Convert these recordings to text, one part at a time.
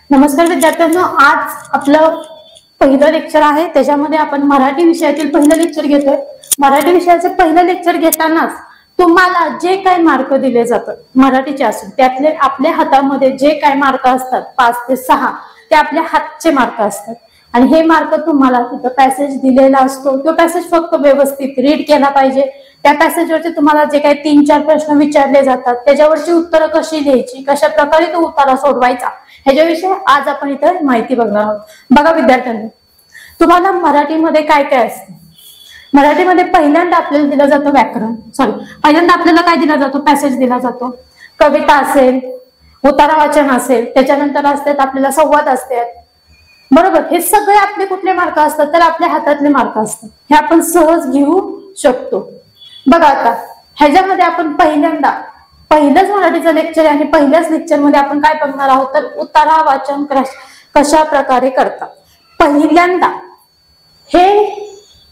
नमस्कार विद्यार्थ्यांनो, आज आपलं पहिलं लेक्चर आहे. त्याच्यामध्ये आपण मराठी विषयातील पहिलं लेक्चर घेतोय. मराठी विषयाचे पहिलं लेक्चर घेतानाच तुम्हाला जे काही मार्क दिले जातात मराठीचे असून त्यातले आपल्या हातामध्ये जे काही मार्क असतात 5 ते 6 ते आपल्या हातचे मार्क असतात. आणि हे मार्क तुम्हाला तिथं पॅसेज दिलेला असतो. तो पॅसेज फक्त व्यवस्थित रीड केला पाहिजे. त्या पॅसेजवरचे तुम्हाला जे काही 3-4 प्रश्न विचारले जातात त्याच्यावरची उत्तरं कशी लिहायची, कशा प्रकारे तो उत्तर सोडवायचा ह्याच्याविषयी आज आपण इथं माहिती बघणार आहोत. बघा विद्यार्थ्यांनी, तुम्हाला मराठीमध्ये काय काय असते. मराठीमध्ये पहिल्यांदा आपल्याला दिलं जातं व्याकरण. पहिल्यांदा आपल्याला काय दिला जातो, पॅसेज दिला जातो. कविता असेल, उतारा वाचन असेल, त्याच्यानंतर असतात आपल्याला संवाद असतात. बरोबर, हे सगळे आपले कुठले मार्क असतात तर आपल्या हातातले मार्क असतात. हे आपण सहज घेऊ शकतो. बघा आता ह्याच्यामध्ये आपण पहिलंच मराठीचं लेक्चर आहे आणि पहिल्याच लेक्चर मध्ये आपण काय बघणार आहोत तर उतारा वाचन कशा प्रकारे करतात. पहिल्यांदा हे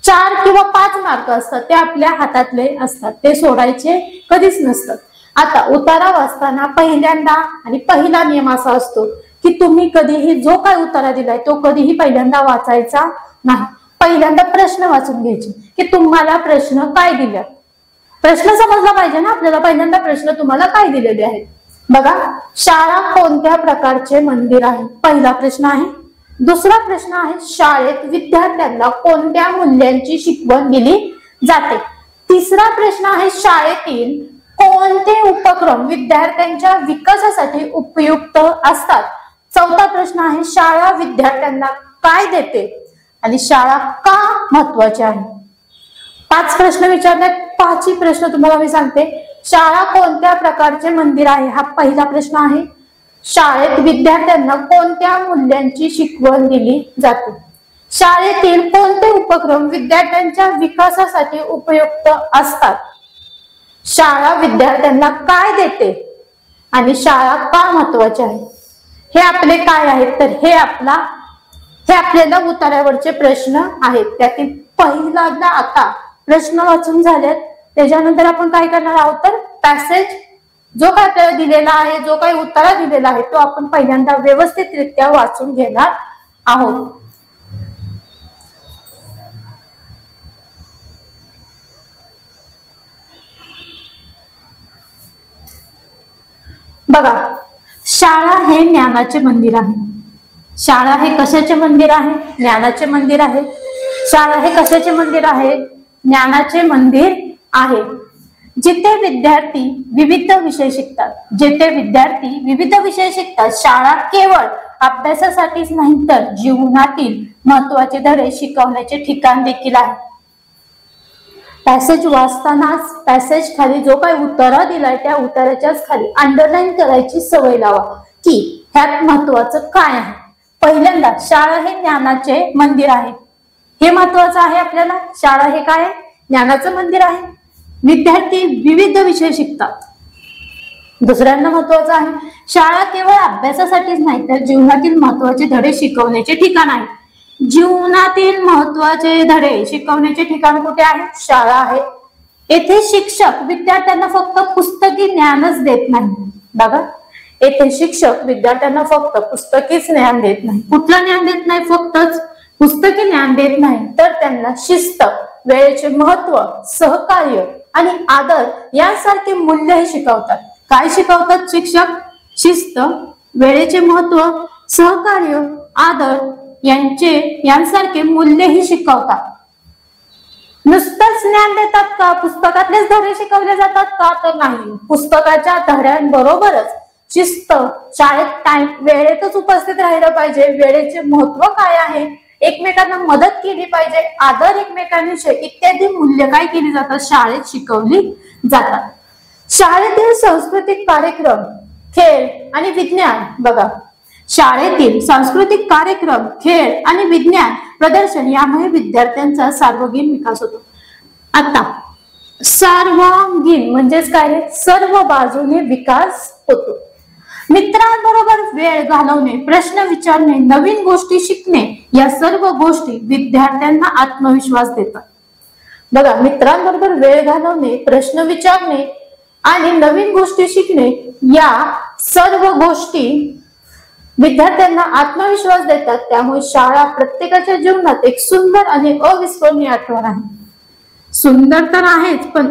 4 किंवा 5 मार्क असतात ते आपल्या हातातले असतात, ते सोडायचे कधीच नसतात. आता उतारा वाचताना पहिल्यांदा आणि पहिला नियम असा असतो की तुम्ही कधीही जो काय उतारा दिलाय तो कधीही पहिल्यांदा वाचायचा नाही. पहिल्यांदा प्रश्न वाचून घ्यायचे की तुम्हाला प्रश्न काय दिले. प्रश्न समजला पाहिजे ना आपल्याला. पहिल्यांदा प्रश्न तुम्हाला काय दिलेले आहेत. बघा, शाळा कोणत्या प्रकारचे मंदिर आहे, पहिला प्रश्न आहे. दुसरा प्रश्न आहे, शाळेत विद्यार्थ्यांना कोणत्या मूल्यांची शिकवण दिली जाते. तिसरा प्रश्न आहे, शाळेतील कोणते उपक्रम विद्यार्थ्यांच्या विकासासाठी उपयुक्त असतात. चौथा प्रश्न आहे, शाळा विद्यार्थ्यांना काय देते आणि शाळा का महत्वाची आहे. 5 प्रश्न विचारण्यात 5ही प्रश्न तुम्हाला मी सांगते. शाळा कोणत्या प्रकारचे मंदिर आहे हा पहिला प्रश्न आहे. शाळेत विद्यार्थ्यांना कोणत्या मूल्यांची शिकवण दिली जाते. शाळेतील कोणते उपक्रम विद्यार्थ्यांच्या विकासासाठी उपयुक्त असतात. शाळा विद्यार्थ्यांना काय देते आणि शाळा का महत्वाची आहे. हे आपले काय आहेत तर हे आपल्याला उतार्यावरचे प्रश्न आहेत. त्यातील पहिल्यांदा आता प्रश्न वाचून झालेत. त्याच्यानंतर आपण काय करणार आहोत तर पॅसेज जो काय आपल्याला दिलेला आहे, जो काही उत्तर दिलेला आहे तो आपण पहिल्यांदा व्यवस्थितरित्या वाचून घेणार आहोत. बघा, शाळा हे ज्ञानाचे मंदिर आहे. शाळा हे कशाचे मंदिर आहे, ज्ञानाचे मंदिर आहे. शाळा हे कशाचे मंदिर आहे, ज्ञानाचे मंदिर आहे. जिथे विद्यार्थी विविध विषय शिकतात. जिथे विद्यार्थी विविध विषय शिकतात. शाळा केवळ अभ्यासासाठीच नाही तर जीवनातील महत्वाचे धडे शिकवण्याचे ठिकाण देखील आहे. पॅसेज वाचतानाच पॅसेज खाली जो काही उत्तर दिलाय त्या उत्तराच्याच खाली अंडरलाईन करायची सवय लावा की ह्यात महत्वाचं काय आहे. पहिल्यांदा शाळा हे ज्ञानाचे मंदिर आहे. हे महत्वाचं आहे आपल्याला. शाळा हे काय, ज्ञानाचं मंदिर आहे. विद्यार्थी विविध विषय शिकतात. दुसऱ्यांदा महत्वाचं आहे, शाळा केवळ अभ्यासासाठीच नाही तर जीवनातील महत्वाचे धडे शिकवण्याचे ठिकाण आहे. जीवनातील महत्वाचे धडे शिकवण्याचे ठिकाण कुठे आहे, शाळा आहे. येथे शिक्षक विद्यार्थ्यांना फक्त पुस्तकी ज्ञानच देत नाही. बघा, येथे शिक्षक विद्यार्थ्यांना फक्त पुस्तकीच ज्ञान देत नाही. कुठलं ज्ञान देत नाही, फक्तच पुस्तकी ज्ञान देत नाही तर त्यांना शिस्त, वेळेचे महत्व, सहकार्य आणि आदर यासारखे मूल्यही शिकवतात. काय शिकवतात शिक्षक, शिस्त, वेळेचे महत्व, सहकार्य, आदर यांसारखे मूल्यही शिकवतात. नुसतंच ज्ञान देतात का, पुस्तकातलेच धडे शिकवले जातात का तर नाही. पुस्तकाच्या धड्यांबरोबरच शिस्त, शाळेत वेळेतच उपस्थित राहिलं पाहिजे, वेळेचे महत्व काय आहे, एकमेकांना मदत केली पाहिजे, आदर एकमेकांविषयी इत्यादी मूल्य काय केली जातात, शाळेत शिकवली जातात. शाळेतील सांस्कृतिक कार्यक्रम, खेळ आणि विज्ञान. बघा, शाळेतील सांस्कृतिक कार्यक्रम, खेळ आणि विज्ञान प्रदर्शन यामुळे विद्यार्थ्यांचा सर्वांगीण विकास होतो. आता सर्वांगीण म्हणजेच काय, सर्व बाजूने विकास होतो. मित्रांबरोबर वेळ घालवणे, प्रश्न विचारणे, नवीन गोष्टी शिकणे या सर्व गोष्टी विद्यार्थ्यांना आत्मविश्वास देतात. बघा, मित्रांबरोबर वेळ घालवणे, प्रश्न विचारणे आणि नवीन गोष्टी शिकणे या सर्व गोष्टी विद्यार्थ्यांना आत्मविश्वास देतात, त्यामुळे शाळा प्रत्येकाच्या जीवनात एक सुंदर आणि अविस्मरणीय आठवण आहे. सुंदर तर आहेच, पण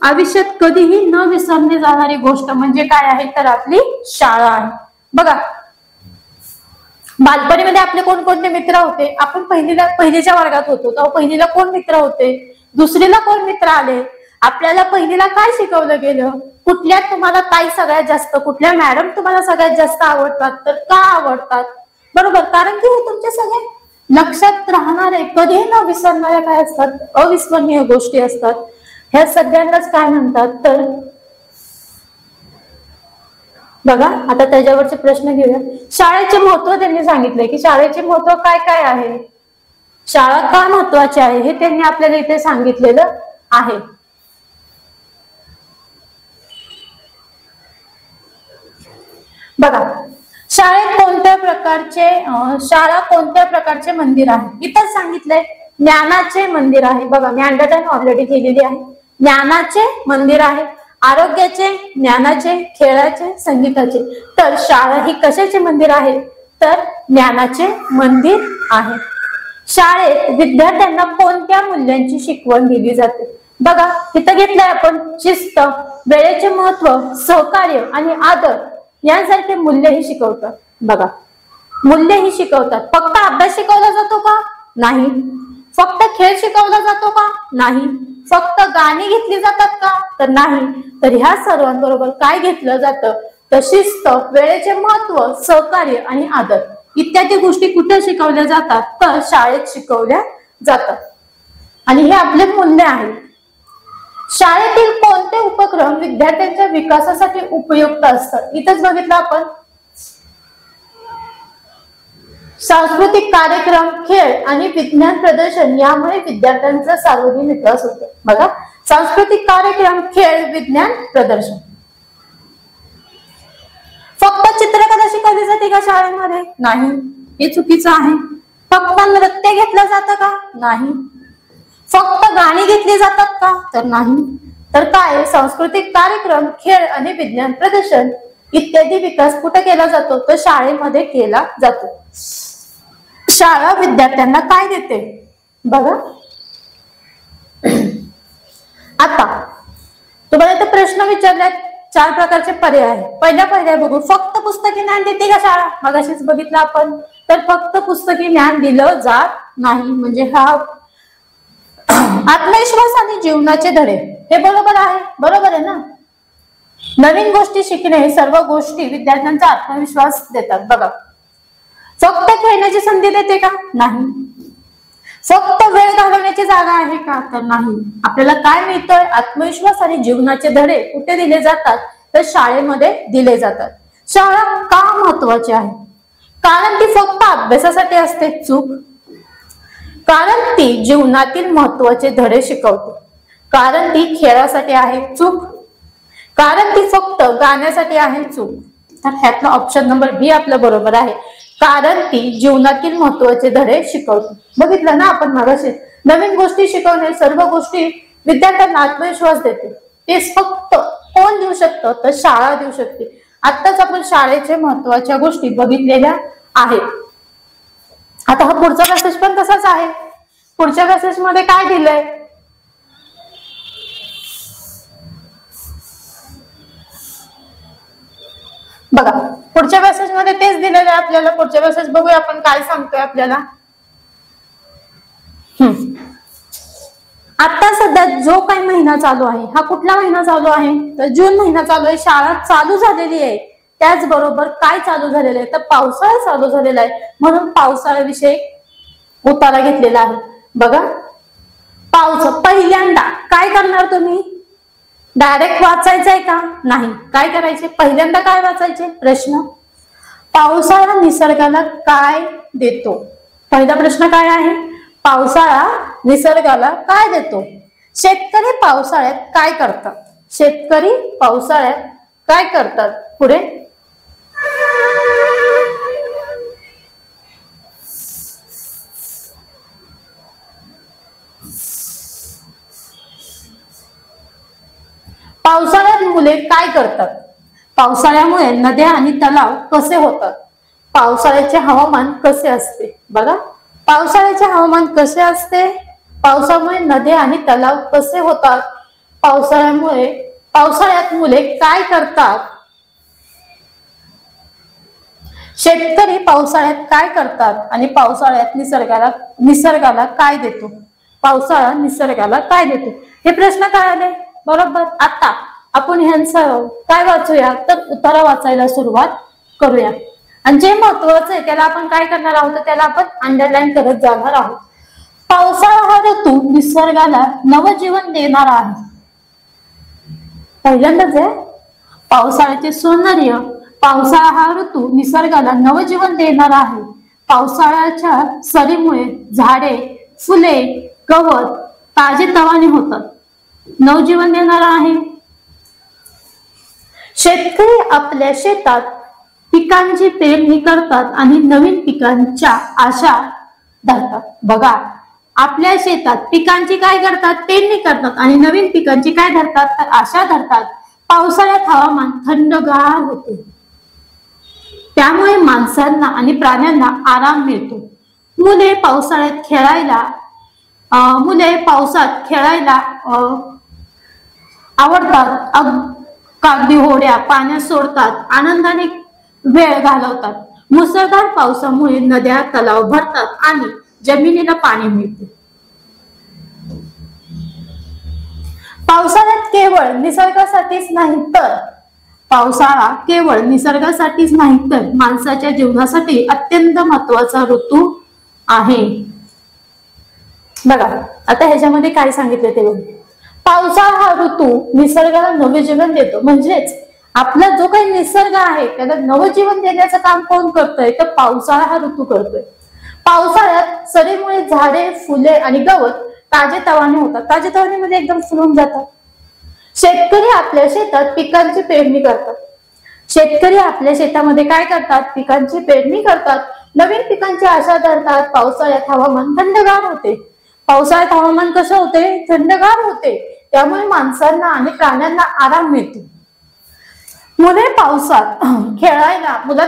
आयुष्यात कधीही न विसरली जाणारी गोष्ट म्हणजे काय आहे, तर आपली शाळा आहे. बघा, बालपणीमध्ये आपले कोणकोणते मित्र होते? आपण पहिलीच्या वर्गात होतो तेव्हा पहिलीला कोण मित्र होते? दुसरीला कोण मित्र आले? आपल्याला पहिलीला काय शिकवलं गेलं? कुठल्या तुम्हाला ताई सगळ्यात जास्त, कुठल्या मॅडम तुम्हाला सगळ्यात जास्त आवडतात? तर का आवडतात? बरोबर, कारण की हे तुमचे सगळे लक्षात राहणारे, कधीही न विसरणाऱ्या काय असतात, अविस्मरणीय गोष्टी असतात. ह्या सगळ्यांनाच काय म्हणतात, तर बघा आता त्याच्यावरचे प्रश्न घेऊया. शाळेचे महत्व त्यांनी सांगितलंय की शाळेचे महत्व काय काय आहे, शाळा का महत्वाची आहे, हे त्यांनी आपल्याला इथे सांगितलेलं आहे. बघा, शाळा कोणत्या प्रकारचे मंदिर आहे? इथं सांगितलंय ज्ञानाचे मंदिर आहे. बघा, मी अंडरलाईन ऑलरेडी केलेली आहे. ज्ञानाचे मंदिर आहे, आरोग्याचे, ज्ञानाचे, खेळाचे, संगीताचे. तर शाळा ही कशाचे मंदिर आहे? तर ज्ञानाचे मंदिर आहे. शाळेत विद्यार्थ्यांना कोणत्या मूल्यांची शिकवण दिली जाते? बघा, इथं घेतलंय आपण शिस्त, वेळेचे महत्व, सहकार्य आणि आदर यांसारखे मूल्यही शिकवतात. बघा, मूल्यही शिकवतात. फक्त अभ्यास शिकवला जातो का? नाही. फक्त खेळ शिकवला जातो का? नाही. फक्त गाणी घेतली जातात का? तर नाही. तर ह्या सर्वांबरोबर काय घेतलं जातं, तर शिस्त, वेळेचे महत्व, सहकार्य आणि आदर इत्यादी गोष्टी कुठे शिकवल्या जातात? तर शाळेत शिकवल्या जातात. आणि हे आपले मूल्य आहे. शाळेतील कोणते उपक्रम विद्यार्थ्यांच्या विकासासाठी उपयुक्त असतात? इथंच बघितलं आपण, सांस्कृतिक कार्यक्रम, खेळ आणि विज्ञान प्रदर्शन यामुळे विद्यार्थ्यांचा सार्वजनिक विकास होतो. बघा, सांस्कृतिक कार्यक्रम, खेळ, विज्ञान प्रदर्शन. फक्त चित्रकला शिकवली जाते का शाळेमध्ये? नाही, हे चुकीचं आहे. फक्त नृत्य घेतलं जातं का? नाही. फक्त गाणी घेतली जातात का? तर नाही. तर काय, सांस्कृतिक कार्यक्रम, खेळ आणि विज्ञान प्रदर्शन इत्यादी विकास कुठे केला जातो? तर शाळेमध्ये केला जातो. शाळा विद्यार्थ्यांना काय देते? बघा, आता तुम्हाला इथे प्रश्न विचारल्यात, 4 प्रकारचे पर्याय आहे. पहिला पर्याय बघू, फक्त पुस्तकी ज्ञान देते का शाळा? मगाशीच बघितलं आपण. तर फक्त पुस्तकी ज्ञान दिलं जात नाही. म्हणजे हा आत्मविश्वास आणि जीवनाचे धडे, हे बरोबर आहे. बरोबर आहे ना? नवीन गोष्टी शिकणे, सर्व गोष्टी विद्यार्थ्यांचा आत्मविश्वास देतात. बघा, फक्त खेळण्याची संधी देते का? नाही. फक्त वेळ घालवण्याची जागा आहे का? तर नाही. आपल्याला काय मिळतंय? आत्मविश्वास आणि जीवनाचे धडे कुठे दिले जातात? तर शाळेमध्ये दिले जातात. शाळा का महत्वाची आहे? कारण ती फक्त अभ्यासासाठी असते? चूक. कारण ती जीवनातील महत्वाचे धडे शिकवते. कारण ती खेळासाठी आहे? चूक. कारण ती फक्त गाण्यासाठी आहे? चूक. तर ह्यातला ऑप्शन नंबर बी आपला बरोबर आहे. कारण ती जीवनातील महत्वाचे धडे शिकवते. बघितलं ना आपण मगाशी, नवीन गोष्टी शिकवणे, सर्व गोष्टी विद्यार्थ्यांना आत्मविश्वास देते. ते फक्त कोण देऊ शकतं? तर शाळा देऊ शकते. आत्ताच आपण शाळेचे महत्वाच्या गोष्टी बघितलेल्या आहेत. आता हा पुढचा मेसेज पण तसाच आहे. पुढच्या मेसेज मध्ये काय दिलंय? बघा, पुढच्या मेसेज मध्ये तेच दिलेलं आहे आपल्याला. पुढच्या मेसेज बघूया आपण काय सांगतोय आपल्याला. आता सध्या जो काही महिना चालू आहे, हा कुठला महिना चालू आहे? तर जून महिना चालू आहे. शाळा चालू झालेली आहे. त्याचबरोबर काय चालू झालेलं आहे? तर पावसाळा चालू झालेला आहे. म्हणून पावसाळ्याविषयी उतारा घेतलेला आहे. बघा, पहिल्यांदा काय करणार तुम्ही? डायरेक्ट वाचायचंय का? नाही. काय करायचे? पहिल्यांदा काय वाचायचे? प्रश्न, पावसाळा निसर्गाला काय देतो? पहिला प्रश्न काय आहे? पावसाळा निसर्गाला काय देतो? शेतकरी पावसाळ्यात काय करतात? शेतकरी पावसाळ्यात काय करतात? पुढे, पावसाळ्यात मुले काय करतात? पावसाळ्यामुळे नद्या आणि तलाव कसे होतात? पावसाळ्याचे हवामान कसे असते? बघा, पावसाळ्याचे हवामान कसे असते? पावसामुळे नदी आणि तलाव कसे होतात? पावसाळ्यात मुले काय करतात? शेतकरी पावसाळ्यात काय करतात? आणि पावसाळ्यात निसर्गाला काय देतो? पावसाळा निसर्गाला काय देतो? हे प्रश्न काय आले? बरोबर. आता आपण ह्यांचं काय वाचूया, तर उतारा वाचायला सुरुवात करूया. आणि जे महत्वाचं आहे त्याला आपण काय करणार आहोत, त्याला आपण अंडरलाईन करत जाणार आहोत. पावसाळा हा ऋतू निसर्गाला नवजीवन देणारा आहे. पहिल्यांदाच आहे पावसाळ्याचे सौंदर्य. पावसाळा हा ऋतू निसर्गाला नवजीवन देणारा आहे. पावसाळ्याच्या सरीमुळे झाडे, फुले, गवत ताजेतवाने होतात, नवजीवन देणारा आहे. शेतकरी आपल्या शेतात पिकांची पेरणी करतात आणि नवीन पिकांच्या आशा धरतात. बघा, आपल्या शेतात पिकांची काय करतात? पेरणी करतात आणि नवीन पिकांची काय धरतात? तर आशा धरतात. पावसाळ्यात हवामान थंडगार होते, त्यामुळे माणसांना आणि प्राण्यांना आराम मिळतो. मुले पावसात खेळायला आवडतात. कागदी होड्या पाण्यात सोडतात, आनंदाने वेळ घालवतात. मुसळधार पावसामुळे नद्या तलाव भरतात आणि जमिनीला पाणी मिळते. पावसाळा केवळ निसर्गासाठीच नाही तर माणसाच्या जीवनासाठी अत्यंत महत्वाचा ऋतू आहे. बघा, आता ह्याच्यामध्ये काय सांगितलं ते बघा. पावसाळा हा ऋतू निसर्गाला नवजीवन देतो. म्हणजेच आपला जो काही निसर्ग आहे त्याला नवजीवन देण्याचं काम कोण करतोय, तर पावसाळा हा ऋतू करतोय. पावसाळ्यात सरीमुळे झाडे, फुले आणि गवत ताजेतवाने होतात. ताजेतवाने मध्ये एकदम फुलून जातात. शेतकरी आपल्या शेतात पिकांची पेरणी करतात. शेतकरी आपल्या शेतामध्ये काय करतात? पिकांची पेरणी करतात, नवीन पिकांची आशा धरतात. पावसाळ्यात हवामान थंडगार होते. पावसाळ्यात हवामान कसं होते? थंडगार होते, त्यामुळे माणसांना आणि प्राण्यांना आराम मिळतो. मुलांना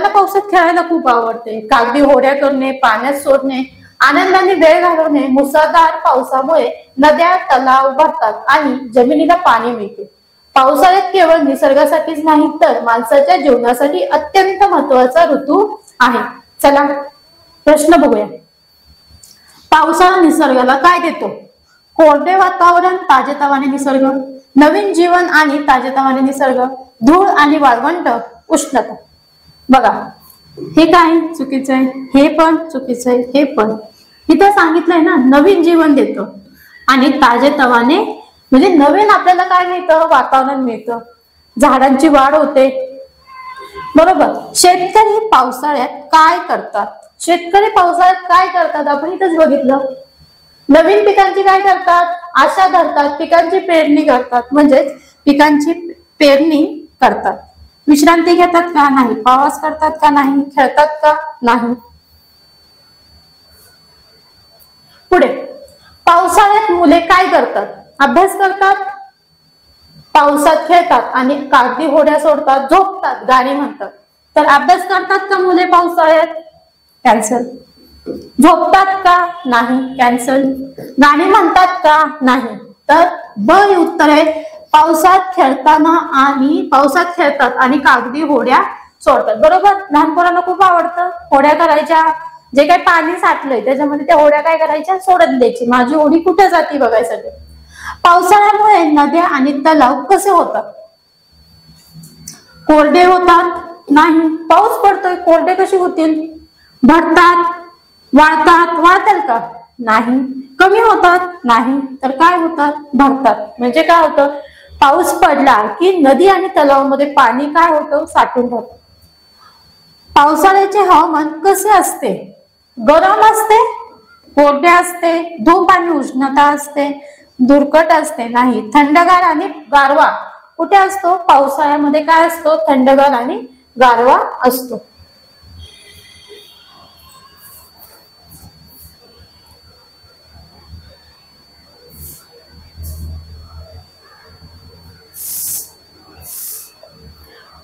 पावसात खेळायला खूप आवडते. कागदी होड्या करणे, पाण्यात सोडणे, आनंदाने वेळ घालवणे. मुसळधार पावसामुळे नद्या तलाव भरतात आणि जमिनीला पाणी मिळते. पावसाळ्यात केवळ निसर्गासाठीच नाही तर माणसाच्या जीवनासाठी अत्यंत महत्वाचा ऋतू आहे. चला प्रश्न बघूया. पावसाळा निसर्गाला काय देतो? कोरडे वातावरण, ताजेतवाने निसर्ग, नवीन जीवन आणि ताजेतवाने निसर्ग, धूळ आणि वाळवंट, उष्णता. बघा, हे काय चुकीचं आहे, हे पण चुकीचं आहे, हे पण. इथं सांगितलंय ना नवीन जीवन देतो आणि ताजेतवाने म्हणजे नवीन आपल्याला काय मिळतं? वातावरण मिळतं, झाडांची वाढ होते. बरोबर. शेतकरी पावसाळ्यात काय करतात? आपण इथंच बघितलं. नवीन पिकांची काय करतात? आशा धरतात, पिकांची पेरणी करतात. म्हणजेच पिकांची पेरणी करतात. विश्रांती घेतात का? नाही. प्रवास करतात का? नाही. खेळतात का? नाही. पुढे, पावसाळ्यात मुले काय करतात? अभ्यास करतात, पावसात खेळतात आणि कागदी होड्या सोडतात, झोपतात, गाणी म्हणतात. तर अभ्यास करतात का मुले पावसाळ्यात? कॅन्सल. झोपतात का? नाही. कॅन्सल. गाणी म्हणतात का? नाही. तर ब हे उत्तर आहे. पावसात खेळतात आणि कागदी होड्या सोडतात. बरोबर. लहान पोरांना खूप आवडतं होड्या करायच्या. जे काही पाणी साठलंय त्याच्यामध्ये त्या होड्या काय करायच्या? सोडत द्यायची. माझी होडी कुठे जाते बघायसाठी. पावसाळ्यामुळे नद्या आणि तलाव कसे होतात? कोरडे होतात? नाही. पाऊस पडतोय, कोरडे कसे होतील? भरतात, वाळतात का? नाही. कमी होतात? नाही. तर काय होतात? भरतात. म्हणजे काय होतं? पाऊस पडला की नदी आणि तलावामध्ये पाणी काय होतं? साठून राहतं. पावसाळ्याचे हवामान कसे असते? गरम असते, कोरडे असते, धूप आणि उष्णता असते, धुरकट असते? नाही. थंडगार आणि गारवा कुठे असतो? पावसाळ्यामध्ये काय असतो? थंडगार आणि गारवा असतो.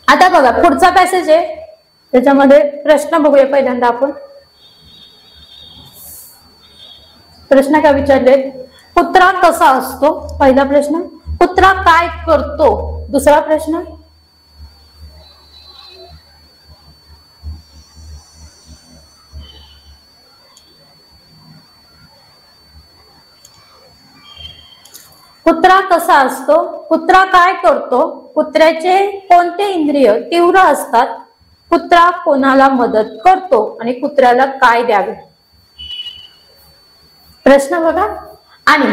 आता बघा पुढचा पॅसेज आहे. त्याच्यामध्ये प्रश्न बघूया पहिल्यांदा आपण. प्रश्न काय विचारले? कुत्रा कसा असतो? पहिला प्रश्न. कुत्रा काय करतो? दुसरा प्रश्न. कुत्रा कसा असतो? कुत्रा काय करतो? कुत्र्याचे कोणते इंद्रिय तीव्र असतात? कुत्रा कोणाला मदत करतो? आणि कुत्र्याला काय द्यावे? प्रश्न बघा. आणि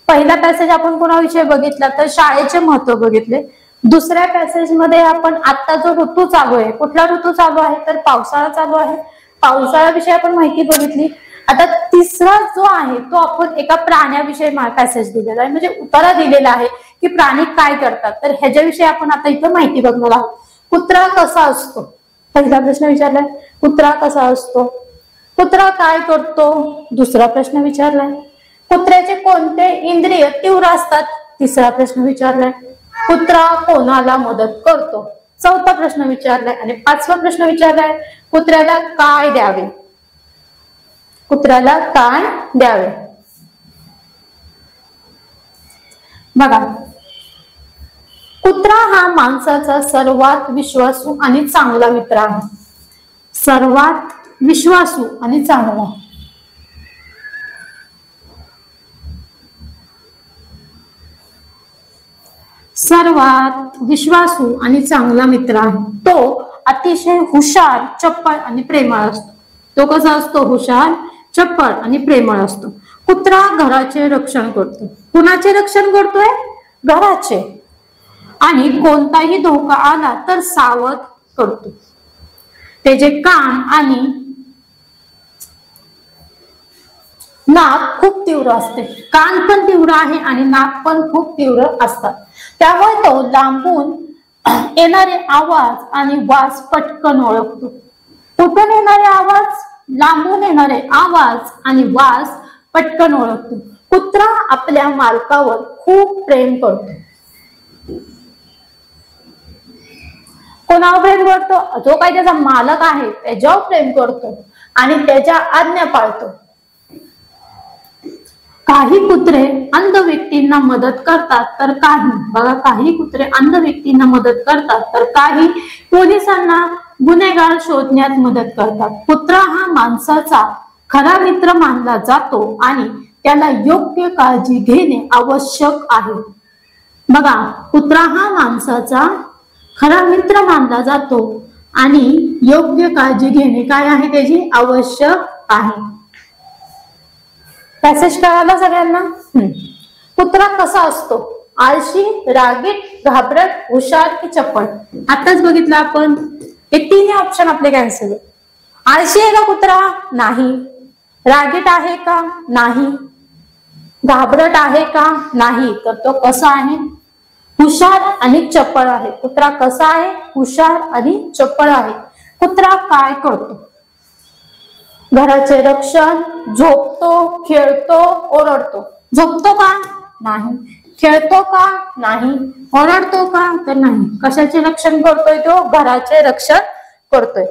पहिला पॅसेज आपण कोणाविषयी बघितला तर शाळेचे महत्व बघितले. दुसऱ्या पॅसेज मध्ये आपण आता जो ऋतू चालू आहे, कुठला ऋतू चालू आहे तर पावसाळा चालू आहे, पावसाळ्याविषयी आपण माहिती बघितली. आता तिसरा जो आहे तो आपण एका प्राण्याविषयी पॅसेज दिलेला आहे, म्हणजे उतारा दिलेला आहे की प्राणी काय करतात. तर ह्याच्याविषयी आपण आता इथं माहिती बघणार आहोत. कुत्रा कसा असतो? पहिला प्रश्न विचारलाय, कुत्रा कसा असतो? कुत्रा काय करतो? दुसरा प्रश्न विचारलाय. कुत्र्याचे कोणते इंद्रिय तीव्र असतात? तिसरा प्रश्न विचारलाय. कुत्रा कोणाला मदत करतो? चौथा प्रश्न विचारलाय. आणि पाचवा प्रश्न विचारलाय, कुत्र्याला काय द्यावे? कुत्र्याला काय द्यावे? बघा, कुत्रा हा माणसाचा सर्वात विश्वासू आणि चांगला मित्र आहे. सर्वात विश्वासू आणि चांगला. सर्वात विश्वासू आणि चांगला मित्र आहे. तो अतिशय हुशार, चपळ आणि प्रेमळ असतो. तो कसा असतो? हुशार, चपळ आणि प्रेमळ असतो. कुत्रा घराचे रक्षण करतो. कुणाचे रक्षण करतोय? घराचे. आणि कोणताही धोका आला तर सावध करतो. त्याचे कान आणि नाक खूप तीव्र असते. कान पण तीव्र आहे आणि नाक पण खूप तीव्र असतात. त्यामुळे तो लांबून येणारे आवाज आणि वास पटकन ओळखतो. कुठून येणारे आवाज? लांबून येणारे आवाज आणि वास पटकन ओळखतो. कुत्रा आपल्या मालकावर खूप प्रेम करतो. कोणावर प्रेम करतो? जो काही त्याचा मालक आहे त्याच्यावर प्रेम करतो आणि त्याच्या आज्ञा पाळतो. काही कुत्रे अंध व्यक्तींना मदत करतात तर काही, बघा, काही कुत्रे अंध व्यक्तींना मदत करतात तर काही पोलिसांना गुन्हेगार शोधण्यात मदत करतात. कुत्रा हा माणसाचा खरा मित्र मानला जातो आणि त्याला योग्य काळजी घेणे आवश्यक आहे. बघा, कुत्रा हा माणसाचा खरा मित्र मानला जातो आणि योग्य काळजी घेणे काय आहे? त्याची आवश्यक आहे. पॅसेज कळाला सगळ्यांना? कुत्रा कसा असतो? आळशी, रागीट, घाबरट, हुशार की चपळ? आताच बघितलं आपण. हे तिन्ही ऑप्शन आपले कॅन्सल. आळशी आहे का कुत्रा? नाही. रागीट आहे का? नाही. घाबरट आहे का? नाही. तर तो कसा आहे? हुशार आणि चपळ आहे. कुत्रा कसा आहे? हुशार आणि चपळ आहे. कुत्रा काय करतो? घराचे रक्षण, झोपतो, खेळतो, ओरडतो. झोपतो का? नाही. खेळतो का? नाही. ओरडतो का? तर नाही. कशाचे रक्षण करतोय तो? घराचे रक्षण करतोय.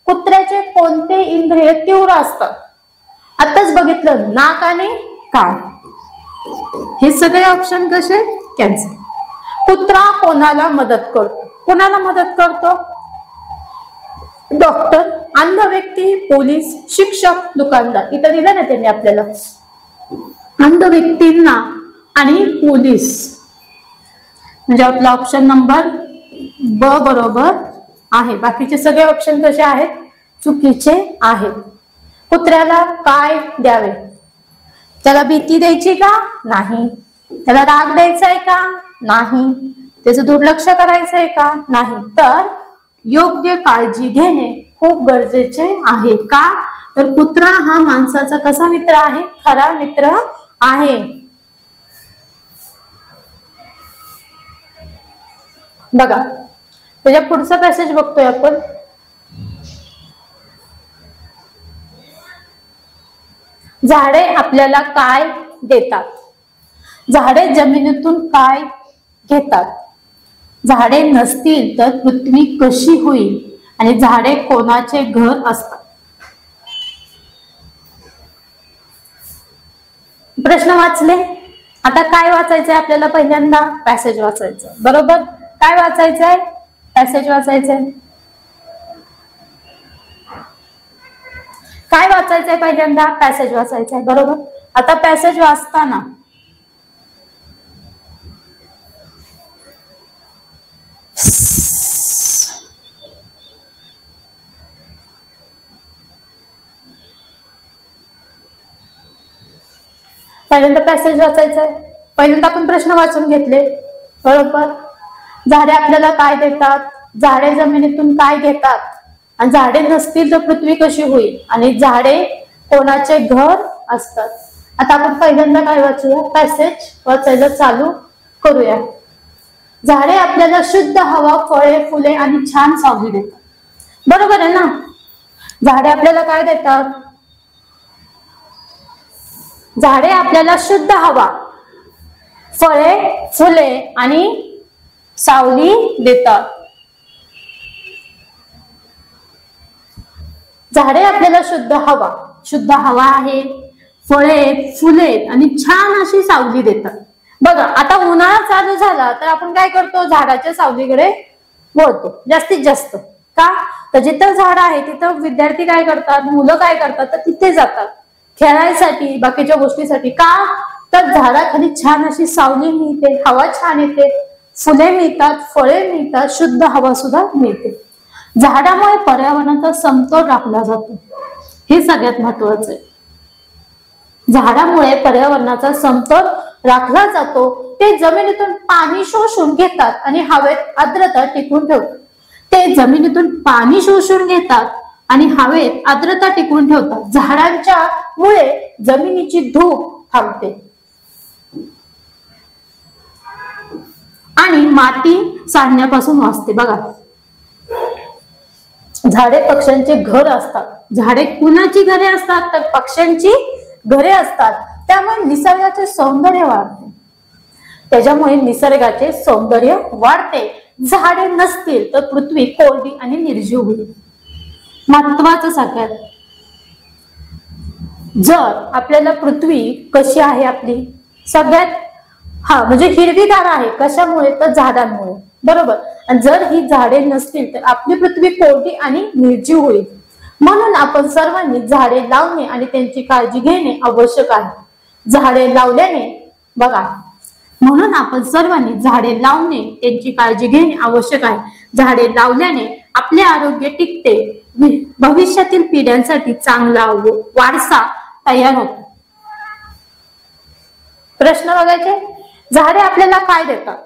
कुत्र्याचे कोणते इंद्रिय तीव्र असतात? आताच बघितलं, नाक आणि कान. हे सगळे ऑप्शन कसे? कॅन्सल. कुत्रा कोणाला मदत करतो? कोणाला मदत करतो? डॉक्टर, अंध व्यक्ती, पोलीस, शिक्षक, दुकानदार. इथं दिलं ना त्यांनी आपल्याला, अंध व्यक्तींना आणि पोलीस. म्हणजे आपला ऑप्शन नंबर ब बरोबर आहे. बाकीचे सगळे ऑप्शन कसे आहेत? चुकीचे आहेत. कुत्र्याला काय द्यावे? त्याला भीती द्यायची का? नाही. त्याला राग द्यायचा आहे का? नाही. त्याचं दुर्लक्ष करायचं आहे का? नाही. तर योग्य काळजी घेणे खूप गरजेचे आहे. का? तर कुत्रा हा माणसाचा कसा मित्र आहे? खरा मित्र आहे. बघा, त्याच्या पुढचा पॅसेज बघतोय आपण. झाडे आपल्याला काय देतात? झाडे जमिनीतून काय घेतात? झाडे नसतील तर पृथ्वी कशी होईल? आणि झाडे कोणाचे घर असतात? प्रश्न वाचले. आता काय वाचायचंय आपल्याला? पहिल्यांदा पॅसेज वाचायचं, बरोबर? काय वाचायचंय? पॅसेज वाचायचंय. काय वाचायचंय? पहिल्यांदा पॅसेज वाचायचंय, बरोबर? आता पॅसेज वाचताना पहिल्यांदा पॅसेज वाचायचंय. पहिल्यांदा आपण प्रश्न वाचून घेतले, बरोबर? झाडे आपल्याला काय देतात? झाडे जमिनीतून काय घेतात? आणि झाडे नसतील तर पृथ्वी कशी होईल? आणि झाडे कोणाचे घर असतात? आता आपण पहिल्यांदा काय वाचूया? पॅसेज वाचायला चालू करूया. झाडे आपल्याला शुद्ध हवा, फळे, फुले आणि छान सावली देतात, बरोबर आहे ना? झाडे आपल्याला काय देतात? झाडे आपल्याला शुद्ध हवा, फळे, फुले आणि सावली देतात. झाडे आपल्याला शुद्ध हवा आहे, फळे, फुले आणि छान अशी सावली देतात. बघा, आता उन्हाळा चालू झाला तर आपण काय करतो? झाडाच्या सावलीकडे वळतो जास्तीत जास्त. का? तर जिथं झाड आहे तिथं विद्यार्थी काय करतात, मुलं काय करतात, तर तिथे जातात खेळायसाठी, बाकीच्या गोष्टीसाठी. का? तर झाडाखाली छान अशी सावली मिळते, हवा छान येते, फुले मिळतात, फळे मिळतात, शुद्ध हवा सुद्धा मिळते. झाडामुळे पर्यावरणाचा समतोल राखला जातो, हे सगळ्यात महत्वाचं आहे. झाडामुळे पर्यावरणाचा समतोल राखला जातो. ते जमिनीतून पाणी शोषून घेतात आणि हवेत आर्द्रता टिकवून ठेवतात. ते जमिनीतून पाणी शोषून घेतात आणि हवेत आर्द्रता टिकवून ठेवतात. झाडांच्या मुळे जमिनीची धूप थांबते आणि माती सांडण्यापासून वाचते. बघा, झाडे पक्ष्यांचे घर असतात. झाडे कुणाची घरे असतात? तर पक्ष्यांची घरे असतात. त्यामुळे निसर्गाचे सौंदर्य वाढते. झाडे नसतील तर पृथ्वी कोरडी आणि निर्जीव होईल. महत्वाचं सगळ्यात, जर आपल्याला पृथ्वी कशी आहे आपली? सगळ्यात म्हणजे हिरवीगार आहे. कशामुळे? तर झाडांमुळे, बरोबर? आणि जर ही झाडे नसतील तर आपली पृथ्वी कोरडी आणि निर्जीव होईल. म्हणून आपण सर्वांनी झाडे लावणे आणि त्यांची काळजी घेणे आवश्यक आहे. झाडे लावल्याने, बघा, म्हणून आपण सर्वांनी झाडे लावणे त्यांची काळजी घेणे आवश्यक आहे. झाडे लावल्याने आपले आरोग्य टिकते, भविष्यातील पिढ्यांसाठी चांगला वारसा तयार होतो. प्रश्न बघायचे. झाडे आपल्याला काय देतात?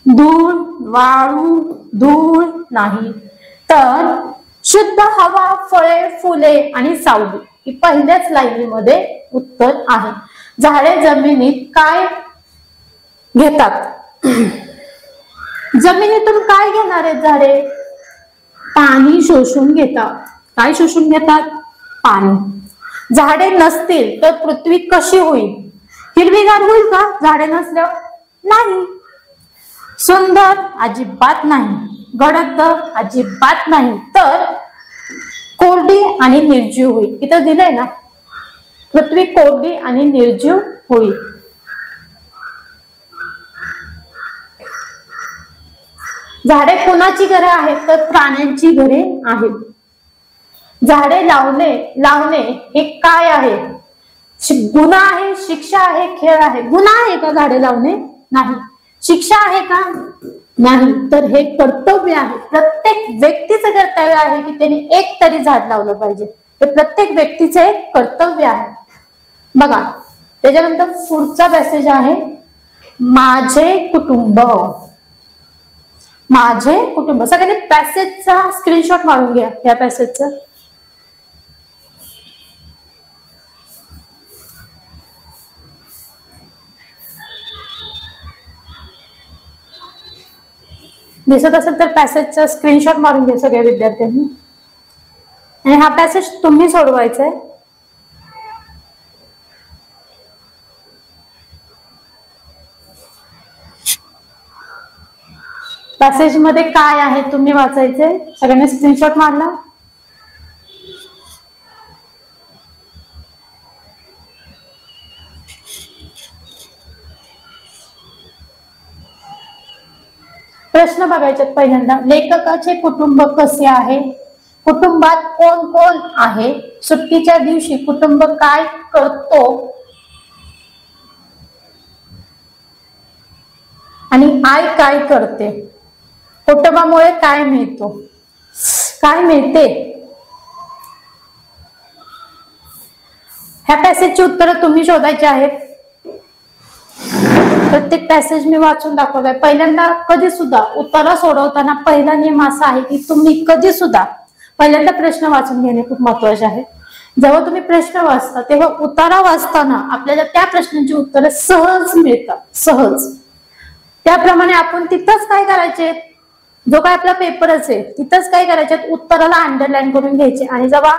धूळ, वाळू, धूळ नाही, तर शुद्ध हवा, फळे, फुले आणि सावली. ही पहिल्याच लाईनीमध्ये उत्तर आहे. झाडे जमिनीत काय घेतात? जमिनीतून काय घेणार आहेत झाडे? पाणी शोषून घेतात. काय शोषून घेतात? पाणी. झाडे नसतील तर पृथ्वी कशी होईल? हिरवीगार होईल का झाडे नसल्यावर? नाही. सुंदर? अजिबात नाही. गडद? अजिबात नाही. तर कोरडी आणि निर्जीव होईल. इथं दिलंय ना, पृथ्वी कोरडी आणि निर्जीव होईल. झाडे कोणाची घरे आहेत? तर प्राण्यांची घरे आहेत. झाडे लावणे हे काय आहे? गुन्हा आहे, शिक्षा आहे, खेळ आहे? गुन्हा आहे का झाडे लावणे? नाही. शिक्षा आहे का? नाही. तर हे कर्तव्य आहे. प्रत्येक व्यक्तीचं कर्तव्य आहे की त्याने एक तरी झाड लावलं पाहिजे. हे प्रत्येक व्यक्तीचं एक कर्तव्य आहे. बघा, त्याच्यानंतर पुढचा पॅसेज आहे माझे कुटुंब. माझे कुटुंब. सगळ्यांनी पॅसेजचा स्क्रीनशॉट मारून घ्या. या पॅसेजचा दिसत असेल तर पॅसेजचा स्क्रीनशॉट मारून घ्या सगळ्या विद्यार्थ्यांनी. आणि हा पॅसेज तुम्ही सोडवायचा आहे. पॅसेज मध्ये काय आहे तुम्ही वाचायचे. सगळ्यांनी स्क्रीनशॉट मारला. प्रश्न बघायचे पहिल्यांदा. लेखकाचे कुटुंब कसे आहे. कुटुंबात कोण कोण आहे. सुट्टीच्या दिवशी कुटुंब काय करतो आणि आई काय करते. कुटुंबामुळे काय मिळतो, काय मिळते. ह्या पॅसेजची उत्तरं तुम्ही शोधायची आहेत. प्रत्येक पॅसेज मी वाचून दाखवलाय. पहिल्यांदा कधी सुद्धा उत्तरं सोडवताना पहिला नियम असा आहे की तुम्ही कधी सुद्धा पहिल्यांदा प्रश्न वाचून घेणे खूप महत्वाचे आहे. जेव्हा तुम्ही प्रश्न वाचता तेव्हा उतारा वाचताना आपल्याला त्या प्रश्नांची उत्तरं सहज मिळतात. सहज. त्याप्रमाणे आपण तिथंच काय करायचे, जो काय आपला पेपर असेल तिथंच काय करायचे, उत्तराला अंडरलाईन करून घ्यायचे आणि जेव्हा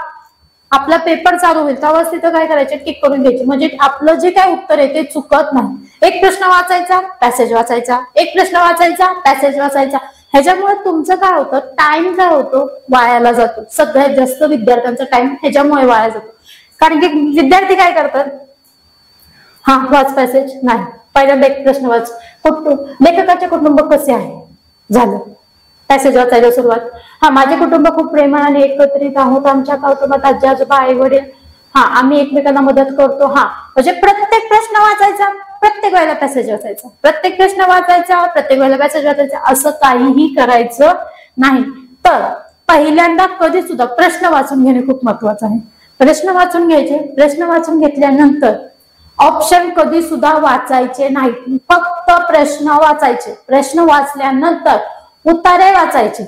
आपला पेपर चालू होईल तेव्हाच तिथं काय करायचे, टिक करून घ्यायचे. म्हणजे आपलं जे काय उत्तर आहे ते चुकत नाही. एक प्रश्न वाचायचा, पॅसेज वाचायचा, एक प्रश्न वाचायचा, पॅसेज वाचायचा. ह्याच्यामुळे तुमचं काय होतं, टाइम काय होतो, वायाला जातो. सगळ्यात जास्त विद्यार्थ्यांचा टाइम ह्याच्यामुळे वाया जातो. कारण की विद्यार्थी काय करतात, हा वाच पॅसेज नाही, पहिल्यांदा एक प्रश्न वाच. लेखकाचे कुटुंब कसे आहे, झालं, पॅसेज वाचायला सुरुवात. हा माझे कुटुंब खूप प्रेमळ आणि एकत्रित आहोत. आमच्या कुटुंबात आजी आजोबा आई वडील, हा आम्ही एकमेकांना मदत करतो. हा म्हणजे प्रत्येक प्रश्न वाचायचा, प्रत्येक वेळेला पॅसेज वाचायचा, प्रत्येक प्रश्न वाचायचा, प्रत्येक वेळेला पॅसेज वाचायचा, असं काहीही करायचं नाही. तर पहिल्यांदा कधी सुद्धा प्रश्न वाचून घेणे खूप महत्वाचं आहे. प्रश्न वाचून घ्यायचे. प्रश्न वाचून घेतल्यानंतर ऑप्शन कधी सुद्धा वाचायचे नाही, फक्त प्रश्न वाचायचे. प्रश्न वाचल्यानंतर उत्तरे वाचायचे.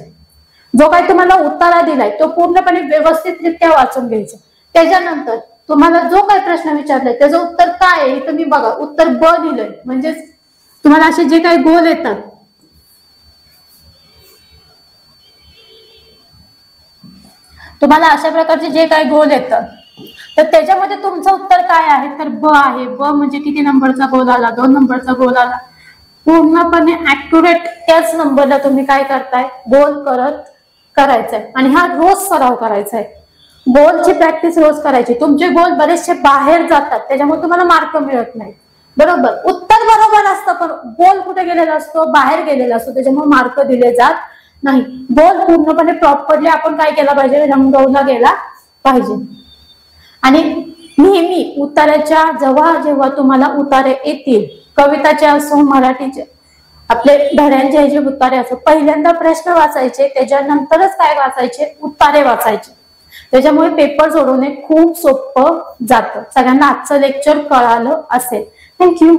जो काही तुम्हाला उत्तरा दिलाय तो पूर्णपणे व्यवस्थितरित्या वाचून घ्यायचा. त्याच्यानंतर तुम्हाला जो काही प्रश्न विचारलाय त्याचं उत्तर काय आहे तुम्ही बघा. उत्तर ब दिलंय, म्हणजेच तुम्हाला असे जे काही गोल येतात तुम्हाला अशा प्रकारचे जे काही गोल येतात तर त्याच्यामध्ये तुमचं उत्तर काय आहे तर ब आहे. ब म्हणजे किती नंबरचा गोल आला, 2 नंबरचा गोल आला. पूर्णपणे ऍक्युरेट त्याच नंबरला तुम्ही काय करताय, गोल करायचंय. आणि हा रोज सराव करायचा आहे. गोलची प्रॅक्टिस रोज करायची. तुमचे गोल बरेचसे बाहेर जातात त्याच्यामुळे तुम्हाला मार्क मिळत नाही. बरोबर, उत्तर बरोबर असतं पण गोल कुठे गेलेला असतो, बाहेर गेलेला असतो, त्याच्यामुळे मार्क दिले जात नाही. गोल पूर्णपणे प्रॉपरली आपण काय केला पाहिजे, रंगवला गेला पाहिजे. आणि नेहमी उतार्याच्या जेव्हा जेव्हा तुम्हाला उतारे येतील, कविताचे असो मराठीचे आपले धड्यांचे हे जे उतारे असो, पहिल्यांदा प्रश्न वाचायचे, त्याच्यानंतरच काय वाचायचे, उत्तरे वाचायचे. त्याच्यामुळे पेपर सोडवणे खूप सोपं जातं. सगळ्यांना आजचं लेक्चर कळालं असेल. थँक्यू.